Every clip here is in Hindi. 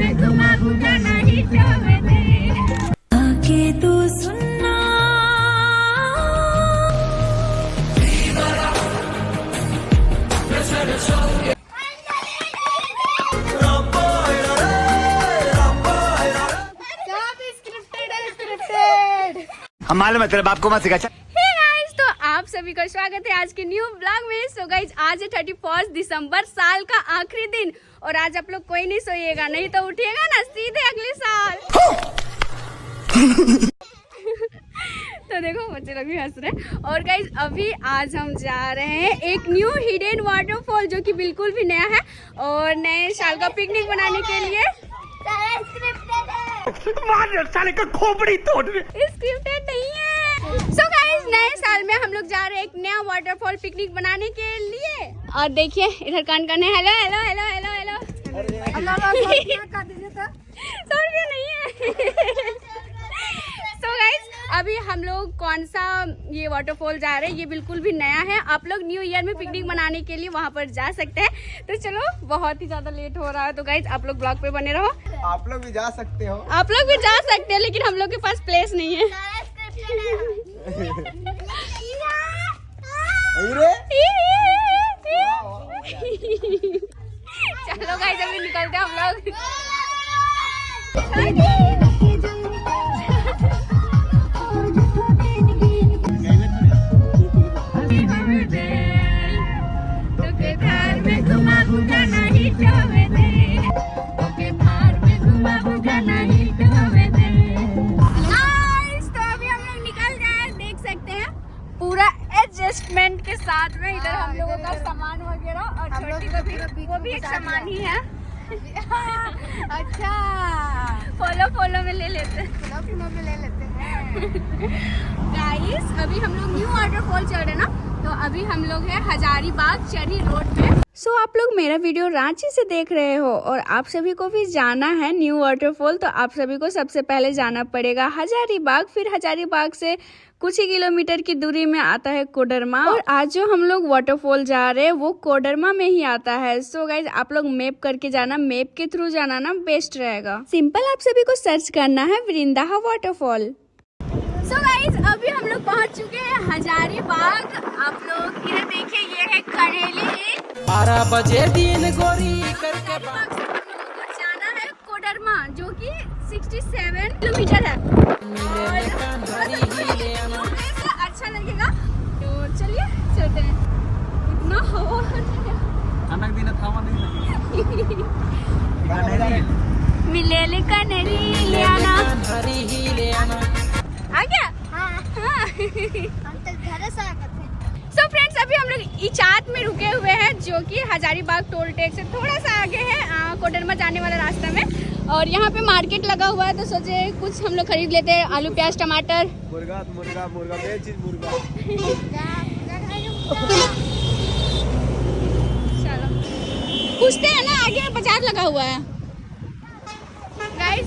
में घुमा बुझा नहीं टोवे दे आके तू सुनना हम मालूम है तेरे बाप को मत सिखा। हे गाइस, तो आप सभी का स्वागत है आज के न्यू ब्लॉग में। सो गाइस, आज है 31 दिसंबर, साल का आखिरी दिन। और आज आप लोग कोई नहीं सोइएगा, नहीं तो उठिएगा ना सीधे अगले साल। तो देखो बच्चे लोग भी हंस रहे हैं। और गाइस, अभी आज हम जा रहे हैं एक न्यू हिडन वाटरफॉल जो कि बिल्कुल भी नया है और नए साल का पिकनिक बनाने के लिए। साले का खोपड़ी तोड़ दे। स्क्रिप्टेड नहीं है। सो गाइस, नए साल में हम लोग जा रहे हैं एक नया वाटरफॉल पिकनिक बनाने के लिए। और देखिए इधर कौन कौन है। Hello hello hello hello hello. 100 रुपया नहीं है। सो गाइस, अभी हम लोग कौन सा ये वाटरफॉल जा रहे हैं, ये बिल्कुल भी नया है। आप लोग न्यू ईयर में पिकनिक मनाने के लिए वहाँ पर जा सकते हैं। तो चलो, बहुत ही ज्यादा लेट हो रहा है, तो गाइस आप लोग ब्लॉग पे बने रहो। आप लोग भी जा सकते हो। आप लोग भी जा सकते हैं, लेकिन हम लोग के पास प्लेस नहीं है। चलो गाइस, अभी निकलते हैं हम लोग। पूरा एडजस्टमेंट के साथ में इधर हम लोगों का सामान वगैरह और छोटी का भी वो भी एक सामान ही है। अच्छा, फॉलो में ले लेते हैं। गाइस, अभी हम लोग न्यू वाटरफॉल चल रहे ना, तो अभी हम लोग है हजारीबाग चरी रोड पे। सो आप लोग मेरा वीडियो रांची से देख रहे हो और आप सभी को भी जाना है न्यू वाटरफॉल, तो आप सभी को सबसे पहले जाना पड़ेगा हजारीबाग। फिर हजारीबाग से कुछ ही किलोमीटर की दूरी में आता है कोडरमा। और आज जो हम लोग वाटरफॉल जा रहे हैं वो कोडरमा में ही आता है। सो गाइज, आप लोग मैप करके जाना, मैप के थ्रू जाना ना बेस्ट रहेगा। सिंपल आप सभी को सर्च करना है वृंदाहा वाटरफॉल। सो गाइज, अभी हम लोग पहुंच चुके हैं हजारीबाग। आप लोग इधर देखिए, ये है करेली। 12 बजे दिन गोरी करके जाना है कोडरमा, जो कि 67 किलोमीटर है। अच्छा लगेगा, तो चलिए चलते हैं। इतना हवा मिले कनेरी ले आना। आ गया। सो फ्रेंड्स, अभी हम लोग इचात में रुके हुए हैं, जो कि हजारीबाग टोल टैक्स से थोड़ा सा आगे है कोडरमा जाने वाला रास्ता में। और यहाँ पे मार्केट लगा हुआ है, तो सोचे कुछ हम लोग खरीद लेते हैं। आलू प्याज टमाटर, मुर्गा चलो पूछते हैं ना, आगे बाजार लगा हुआ है। गाइस,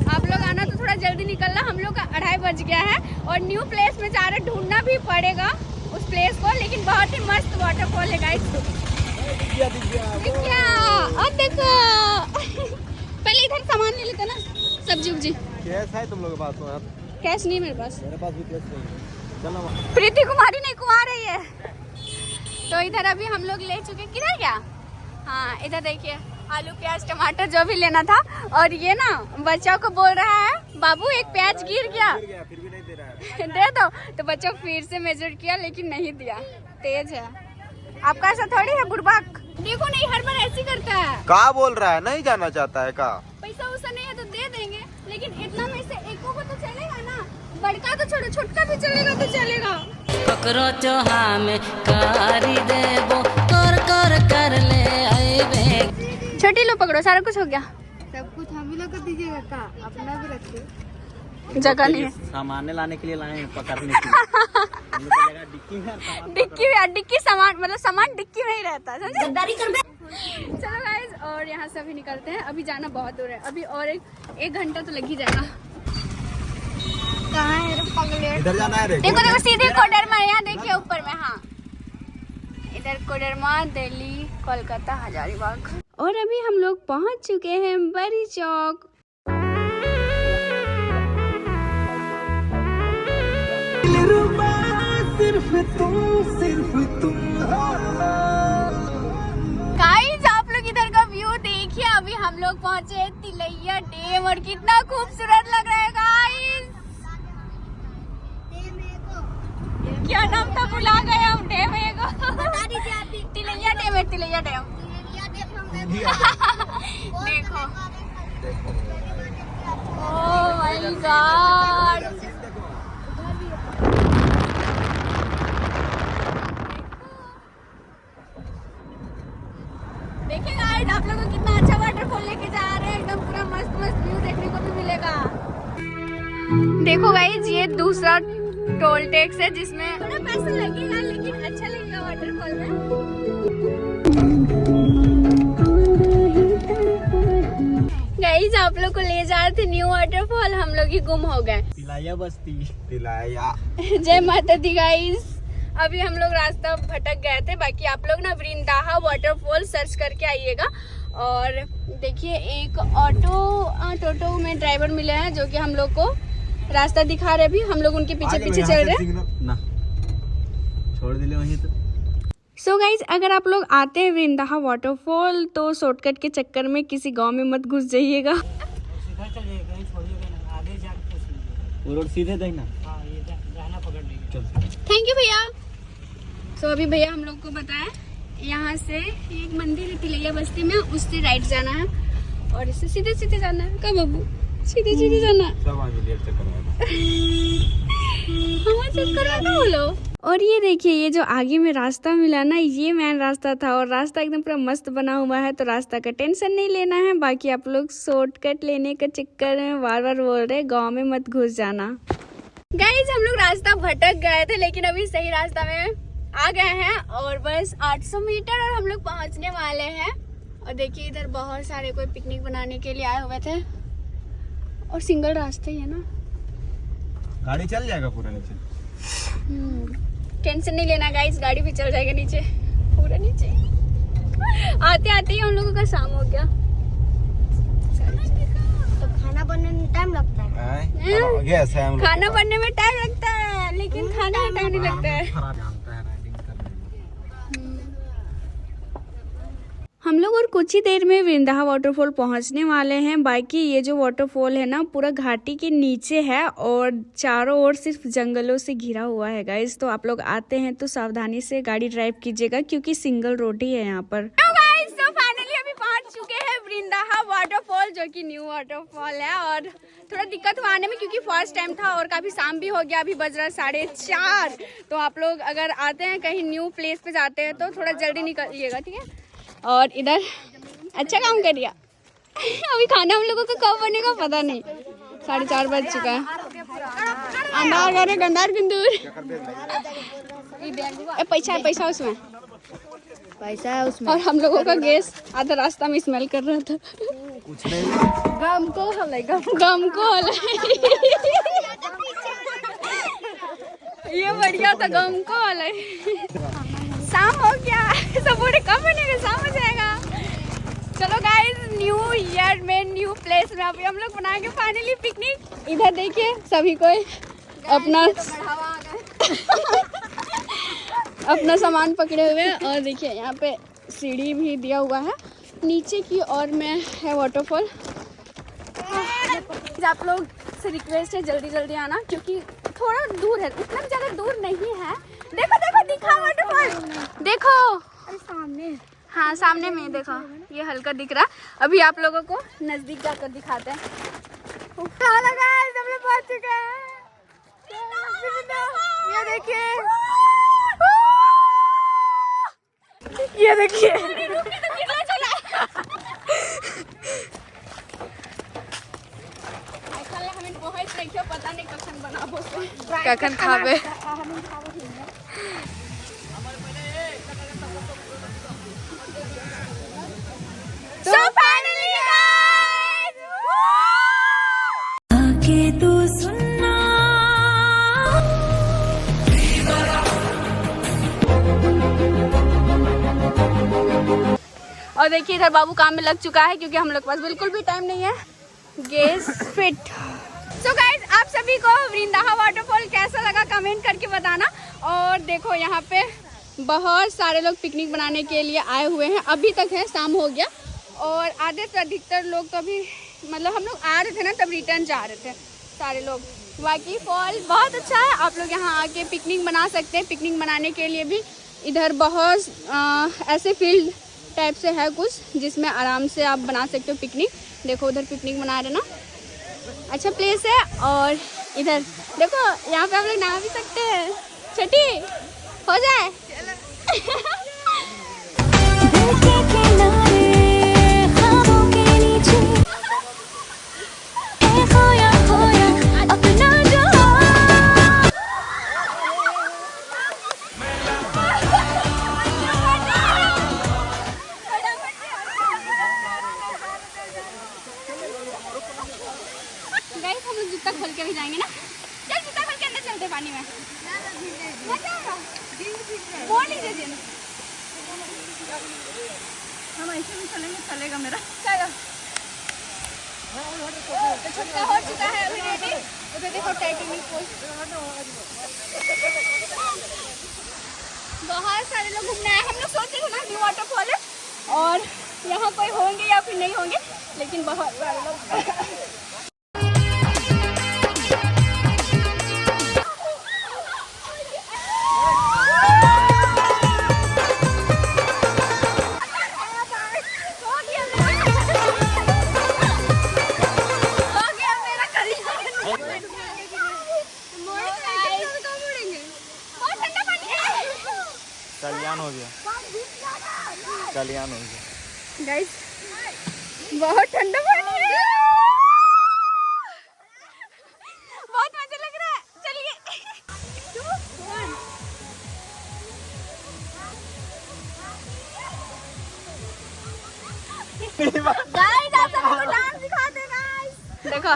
आप लोग आना तो थोड़ा जल्दी निकलना, हम लोग का 2:30 बज गया है और न्यू प्लेस में जा रहे, ढूंढना भी पड़ेगा उस प्लेस को। लेकिन बहुत ही मस्त वाटरफॉल है गाइस। और देखो, पहले इधर सामान ले लेते ना, सब्जी उब्जी। कैश है तुम लोग के पास? कैश नहीं है मेरे पास। मेरे पास भी कैश नहीं। चलो, प्रीति कुमारी नहीं कुमार है ये। तो इधर अभी हम लोग ले चुके, किधर गया? हाँ, इधर देखिए, आलू प्याज टमाटर जो भी लेना था। और ये ना बच्चों को बोल रहा है, बाबू एक प्याज गिर गया, फिर भी नहीं दे रहा है। दे दो। तो बच्चों फिर से मेजर किया, लेकिन नहीं दिया, तेज है। आपका ऐसा थोड़ी है बुड़बक। देखो नहीं, हर बार ऐसे करता है। का बोल रहा है, नहीं जाना चाहता है का? पैसा उसा नहीं है तो दे देंगे, लेकिन इतना में से एको को तो चलेगा ना। बड़का तो छोड़ो, छोटका भी चलेगा तो चलेगा। ककरो चोहा में कारी देबो कर ले आइबे। छोटी लो पकड़ो, सारा कुछ हो गया। सब कुछ हम ही लोग कर दीजिएगा का, अपना भी रखिए। जगह नहीं है, सामान लाने के लिए लाए हैं, पकड़ने के लिए। डिक्की सामान, मतलब सामान डिक्की में ही रहता है, समझे? चलो गाइस, और यहाँ से अभी निकलते हैं। अभी जाना बहुत दूर है, अभी और एक घंटा तो लग ही जाएगा। कहाँ है पगले? इधर जाना है। देखो देखो, सीधे कोडरमा, यहाँ देखिए ऊपर में। हाँ, इधर कोडरमा, दिल्ली, कोलकाता, हजारीबाग। और अभी हम लोग पहुंच चुके हैं बड़ी चौक। गाइस आप लोग इधर का व्यू देखिए, अभी हम लोग पहुंचे तिलैया डैम और कितना खूबसूरत लग रहा है गाइस। क्या नाम था भुला गए हम, डैम है तिलैया डैम है, तिलैया डैम। देखो ओह माय गॉड, देखिए गाइस आप लोगों को कितना अच्छा वाटरफॉल लेके जा रहे हैं, एकदम पूरा मस्त मस्त व्यू देखने को भी मिलेगा। देखो गाइस ये दूसरा टोल टैक्स है जिसमें थोड़ा पैसा लगेगा लेकिन अच्छा लगेगा वाटरफॉल में। गाइस आप लोग को ले जा रहे थे न्यू वाटरफॉल, हम लोग ही गुम हो गए। तिलैया बस्ती, तिलैया। जय माता दी गाइस, अभी हम लोग रास्ता भटक गए थे। बाकी आप लोग ना वृंदाहा वाटरफॉल सर्च करके आइएगा। और देखिए एक टोटो में ड्राइवर मिले हैं जो कि हम लोग को रास्ता दिखा रहे। भी हम लोग उनके पीछे पीछे चल रहे हैं। छोड़ दिले वहीं तो। सो गाइज अगर आप लोग आते हैं वृंदाहा वाटरफॉल तो शॉर्टकट के चक्कर में किसी गांव में मत घुस जाइएगा। वो रोड सीधे देखना। थैंक यू भैया। सो अभी भैया हम लोग को बताया यहाँ से एक मंदिर है तिलैया बस्ती में, उससे राइट जाना है और इससे सीधे सीधे जाना है। कब बाबू सीधे सीधे जाना है। चक्कर बोलो। और ये देखिए ये जो आगे में रास्ता मिला ना, ये मेन रास्ता था और रास्ता एकदम पूरा मस्त बना हुआ है, तो रास्ता का टेंशन नहीं लेना है। बाकी आप लोग शॉर्टकट लेने के चक्कर में बार बार बोल रहे गांव में मत घुस जाना। गाइस हम लोग रास्ता भटक गए थे लेकिन अभी सही रास्ता में आ गए हैं और बस 800 मीटर और हम लोग पहुंचने वाले हैं। और देखिए इधर बहुत सारे कोई पिकनिक बनाने के लिए आए हुए थे और सिंगल रास्ता ही है ना, गाड़ी चल जाएगा पूरा नीचे। टेंशन नहीं लेना गाइस, गाड़ी भी चल जाएगा नीचे, पूरा नीचे। आते आते ही हम लोगों का शाम हो गया। तो खाना बनने में टाइम लगता है। गैस है हम लोग खाना बनने में टाइम लगता है लेकिन खाने में टाइम नहीं लगता है। हम लोग और कुछ ही देर में वृंदाहा वाटरफॉल पहुंचने वाले हैं। बाकी ये जो वाटरफॉल है ना पूरा घाटी के नीचे है और चारों ओर सिर्फ जंगलों से घिरा हुआ है गाइस। तो आप लोग आते हैं तो सावधानी से गाड़ी ड्राइव कीजिएगा क्योंकि सिंगल रोड ही है यहाँ पर। तो फाइनली अभी पहुंच चुके हैं वृंदाहा वाटरफॉल जो कि न्यू वाटरफॉल है। और थोड़ा दिक्कत हुआ आने में क्योंकि फर्स्ट टाइम था और काफी शाम भी हो गया, अभी बज रहा है 4:30। तो आप लोग अगर आते हैं कहीं न्यू प्लेस पे जाते हैं तो थोड़ा जल्दी निकलिएगा, ठीक है। और इधर अच्छा काम कर दिया। अभी खाना हम लोगों को कब बनेगा पता नहीं, 4:30 बज चुका है। अंडार करे गंडार गुंदूर। पैसा उसमें पैसा है उसमें। और हम लोगों का गैस आधा रास्ता में स्मेल कर रहा था। कुछ नहीं, गम को ये बढ़िया था, गम को हले। शाम हो गया, सब बोले कब बनेगा, शाम हो जाएगा। चलो गाइस न्यू ईयर में न्यू प्लेस में अभी हम लोग बनाएंगे फाइनली पिकनिक। इधर देखिए सभी कोई अपना अपना सामान पकड़े हुए हैं। और देखिए यहाँ पे सीढ़ी भी दिया हुआ है नीचे की ओर में है वाटरफॉल। आप लोग से रिक्वेस्ट है जल्दी जल्दी आना क्योंकि थोड़ा दूर है, उतना भी ज़्यादा दूर नहीं है। देखो देखो दिखा वाटरफॉल, देखो अरे सामने। हाँ सामने में देखो, ये हल्का दिख रहा। अभी आप लोगों को नजदीक जाकर दिखाते हैं। पहुंच चुके हैं, ये देखिए, ये देखिए हमें बहुत देखियो पता नहीं कखन बनाबो कखन खाबे। So finally guys, आके तू सुनना। और देखिए इधर बाबू काम में लग चुका है क्योंकि हम लोग के पास बिल्कुल भी टाइम नहीं है। Gas fit. सो गाइस, आप सभी को वृंदावन वाटरफॉल कैसा लगा कमेंट करके बताना। और देखो यहाँ पे बहुत सारे लोग पिकनिक बनाने के लिए आए हुए हैं। अभी तक है, शाम हो गया और आधे से अधिकतर लोग तो अभी मतलब हम लोग आ रहे थे ना तब रिटर्न जा रहे थे सारे लोग। बाकी फॉल बहुत अच्छा है, आप लोग यहाँ आके पिकनिक बना सकते हैं। पिकनिक बनाने के लिए भी इधर बहुत ऐसे फील्ड टाइप से है कुछ जिसमें आराम से आप बना सकते हो पिकनिक। देखो उधर पिकनिक बना रहे ना, अच्छा प्लेस है। और इधर देखो यहाँ पे आप लोग नहा भी सकते हैं। छठी हो जाए। दिल के किनारे ख्वाबों के नीचे ऐ खोया खोया अपना जहां। गाइस हम लोग जूता खोल के भी जाएंगे ना। चल जूता खोल के अंदर चलते पानी में। मजा आएगा। मॉर्निंग के दिन हम ऐसे भी चलेंगे, चलेगा मेरा। चलो तो छुट्टा हो चुका है अभी रेडी। उधर देखो टाइटैनिक पोस्ट। बहुत सारे लोग घूमने आए। हम लोग सोचे थे ना न्यू वाटरफॉल है और यहाँ कोई होंगे या फिर नहीं होंगे, लेकिन बहुत सारे लोग। कल्याण हो गया, कल्याण हो गया। गाइस बहुत ठंडा पानी है, बहुत मजा लग रहा है। चलिए गाइस आप सबको डांस दिखाते हैं गाइस। देखो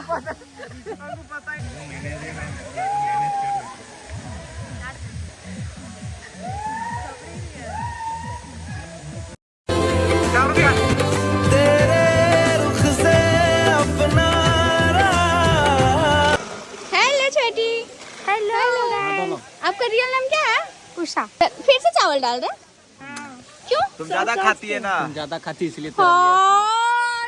आपका रियल नाम क्या है? उषा। फिर से चावल डाल दे। क्यों? तुम ज्यादा खाती है ना। तुम ज्यादा खाती इसलिए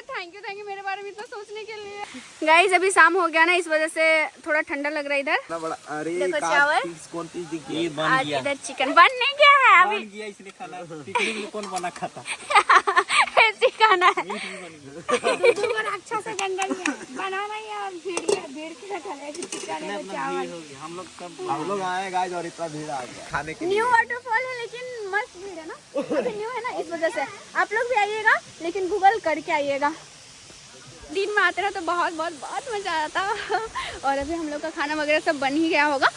थैंक यू मेरे बारे में इतना सोचने के लिए। गाइस अभी शाम हो गया ना, इस वजह से थोड़ा ठंडा लग रहा है इधर। बड़ा अरे देखो चावल, कौन चीज दिखी ये बन आज गया, इधर चिकन बन नहीं गया है अभी। बन गया इसलिए खाना। पिकनिक में कौन बना खाता? ऐसे खाना है। अच्छा से जंगल में बनाना यार, भीड़ के खाने की चिकन है चावल। हम लोग आए गाइस और इतना भीड़ आ गया खाने के लिए। न्यू वाटरफॉल है लेकिन मस्त भीड़ है ना, अभी न्यू है ना, इस वजह से आप लोग भी आइएगा लेकिन गूगल करके आइएगा। दिन में आते रहो तो बहुत बहुत बहुत मज़ा आता। और अभी हम लोग का खाना वगैरह सब बन ही गया होगा,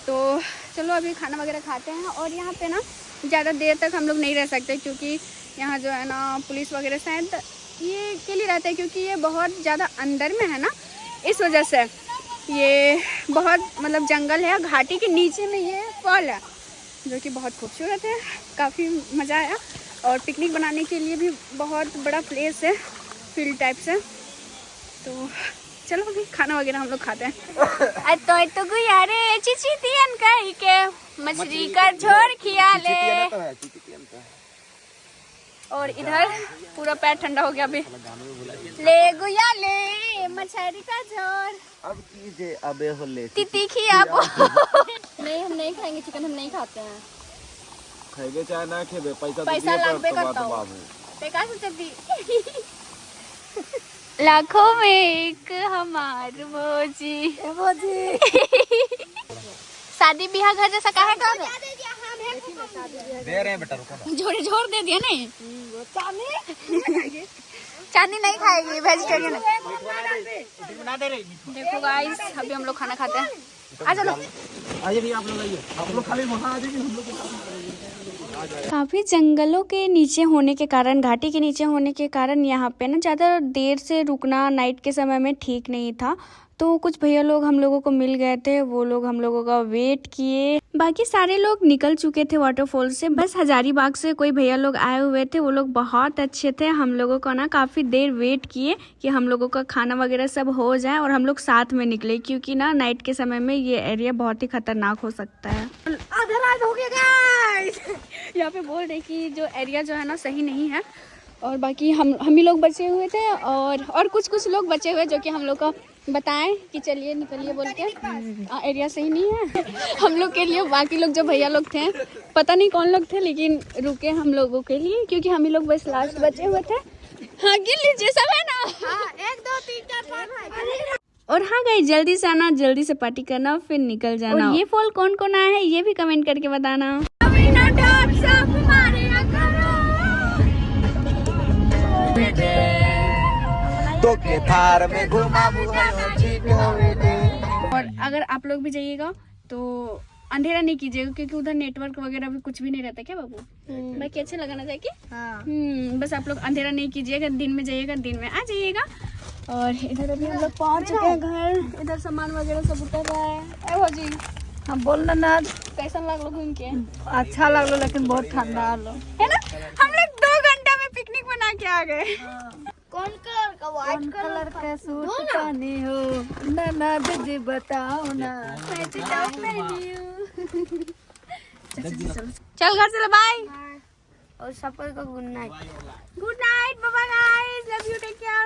तो चलो अभी खाना वगैरह खाते हैं। और यहाँ पे ना ज़्यादा देर तक हम लोग नहीं रह सकते क्योंकि यहाँ जो है ना पुलिस वगैरह शायद ये के लिए रहते हैं क्योंकि ये बहुत ज़्यादा अंदर में है ना, इस वजह से ये बहुत मतलब जंगल है। घाटी के नीचे में ये फॉल है जो कि बहुत खूबसूरत है, काफ़ी मज़ा आया। और पिकनिक बनाने के लिए भी बहुत बड़ा प्लेस है, फील्ड टाइप से। तो चलो अभी खाना वगैरह हम लोग खाते हैं। तो गुयारे चिचितियन कही के मछली का झोर खिया ले। और इधर पूरा पैर ठंडा हो गया अभी। ले गुया ले मछली का झोर। अब कीजिए अबे हो ले तीखी आप। नहीं हम नहीं खाएंगे चिकन, हम नहीं खाते हैं। खाएगे चाहे ना खेबे, पैसा लगबे करता हो। बेकार से चलती। लाखों में एक हमार मोजी। शादी ब्याह घर जैसा काहे कर दे रहे हैं बेटा, रुको झोर झोर दे दिया नहीं। चांदी नहीं खाएगी, वेजिटेरियन। देखो गाइस अभी हम लोग खाना खाते हैं। आ चलो आइए भी आप लोग खाली वहाँ आ जाइए, हम लोग काफ़ी जंगलों के नीचे होने के कारण, घाटी के नीचे होने के कारण यहाँ पे ना ज़्यादा देर से रुकना नाइट के समय में ठीक नहीं था। तो कुछ भैया लोग हम लोगों को मिल गए थे, वो लोग हम लोगों का वेट किए। बाकी सारे लोग निकल चुके थे वाटरफॉल से, बस हजारीबाग से कोई भैया लोग आए हुए थे, वो लोग बहुत अच्छे थे। हम लोगों को ना काफ़ी देर वेट किए कि हम लोगों का खाना वगैरह सब हो जाए और हम लोग साथ में निकले, क्योंकि ना नाइट के समय में ये एरिया बहुत ही खतरनाक हो सकता है। आधा रात हो गया गाइस। यहाँ पे बोल रहे कि जो एरिया जो है ना सही नहीं है, और बाकी हम ही लोग बचे हुए थे और कुछ लोग बचे हुए जो कि हम लोग को बताएं कि चलिए निकलिए बोल के एरिया सही नहीं है हम लोग के लिए। बाकी लोग जो भैया लोग थे पता नहीं कौन लोग थे, लेकिन रुके हम लोगों के लिए, क्योंकि हम ही लोग बस लास्ट बचे हुए थे। हाँ गिन लीजिए सब है ना। 1 2 3 4 5 और हाँ गई, जल्दी से आना, जल्दी से पार्टी करना, फिर निकल जाना। और ये फॉल कौन कौन आया है ये भी कमेंट करके बताना। तो के थार में घुमा और अगर आप लोग भी जाइएगा तो अंधेरा नहीं कीजिएगा, क्योंकि उधर नेटवर्क वगैरह भी कुछ भी नहीं रहता। क्या बाबू बाकी अच्छा लगा ना जाके? बस आप लोग अंधेरा नहीं कीजिएगा, दिन में जाइएगा, दिन में आ जाइएगा। और इधर अभी हम लोग पहुँच चुके हैं घर, इधर सामान वगैरह सब उतर रहा है। हो जी हम बोलना ना कैसा लगलो घूम के? अच्छा लगलो, लेकिन बहुत ठंडा हलो है ना। हम लोग 2 घंटा में पिकनिक बना के आ गए। कौन कलर का? व्हाइट कलर का सूट पहनी हो ना दीदी बताओ ना। चल घर चलो, बाय। और सबको good night. Good night, bye bye guys, love you, take care.